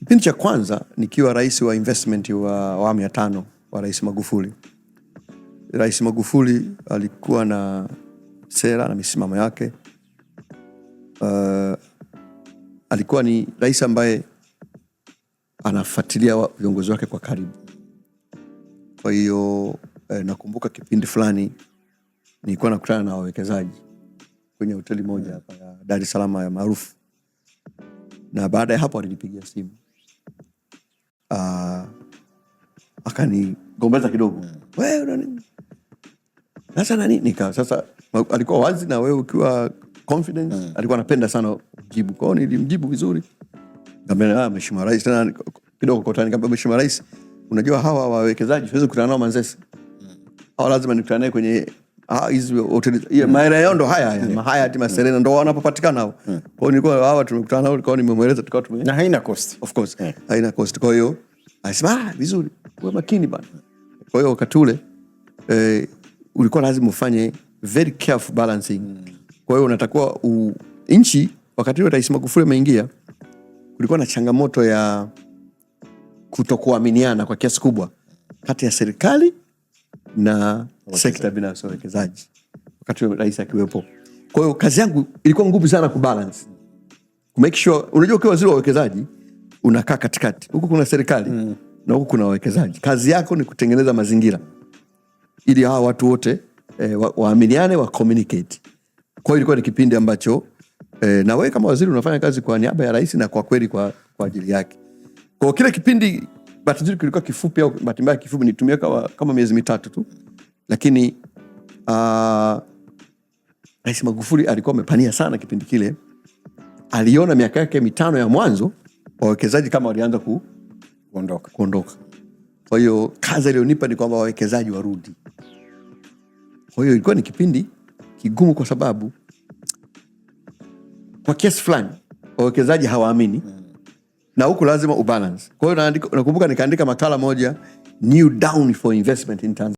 Kipindi cha kwanza nikiwa rais wa investment wa awamu ya 5 wa Rais Magufuli. Rais Magufuli alikuwa na sera na misimamo yake. Alikuwa ni rais ambaye anafuatilia viongozi wake kwa karibu. Kwa hiyo nakumbuka kipindi fulani nilikuwa nakutana na wawekezaji kwenye hoteli moja hapa ya Dar es Salaam ya maarufu. Na baada ya hapo alinipigia simu. Akanigombeza kidogo. Wewe nani? Sasa nani? Sasa alikuwa wazi, na wewe ukiwa confidence, alikuwa anapenda sana kujibu. Kwa hiyo nilimjibu vizuri. Nikamwambia Mheshimiwa Rais, tena kidogo kwa tani, nikamwambia Mheshimiwa Rais, unajua hawa wawekezaji siwezi kukutana nao Manzese. Hawa lazima nikutane naye kwenye hizi hoteli. Maeneo yao ndo haya Hyatt, Serena ndo wanapopatikana hao. Kwa hiyo nilikuwa hawa tumekutana nao, kwa nimemweleza na haina cost. Of course. Haina cost. Kwa hiyo alisema vizuri, uwe makini bana. Kwa hiyo wakati ule ulikuwa lazima ufanye very careful balancing. Kwa hiyo unatakiwa nchi, wakati ule Rais Magufuli ameingia, kulikuwa na changamoto ya kutokuaminiana kwa kiasi kubwa kati ya serikali na sekta binafsi ya uwekezaji wakati rais akiwepo. Kwa hiyo kazi yangu ilikuwa ngumu sana kubalance, kumake sure, unajua ukiwa waziri wa uwekezaji unakaa katikati, huku kuna serikali na huku kuna wawekezaji. Kazi yako ni kutengeneza mazingira ili hawa watu wote waaminiane, wa communicate. Kwa hiyo ilikuwa ni kipindi ambacho na wewe kama waziri unafanya kazi kwa niaba ya rais na kwa kweli kwa ajili yake. Kwa kile kipindi bahati nzuri kilikuwa kifupi, au bahati mbaya kifupi, nitumia kama miezi 3 tu. Lakini Rais Magufuli alikuwa amepania sana kipindi kile. Aliona miaka yake 5 ya mwanzo wawekezaji kama walianza kuondoka. Kwa hiyo kazi alionipa ni kwamba wawekezaji warudi. Kwa hiyo ilikuwa ni kipindi kigumu kwa sababu kwa kiasi fulani wawekezaji hawaamini na huku lazima ubalance. Kwa hiyo nakumbuka nikaandika makala moja, New Down for Investment in Tanzania.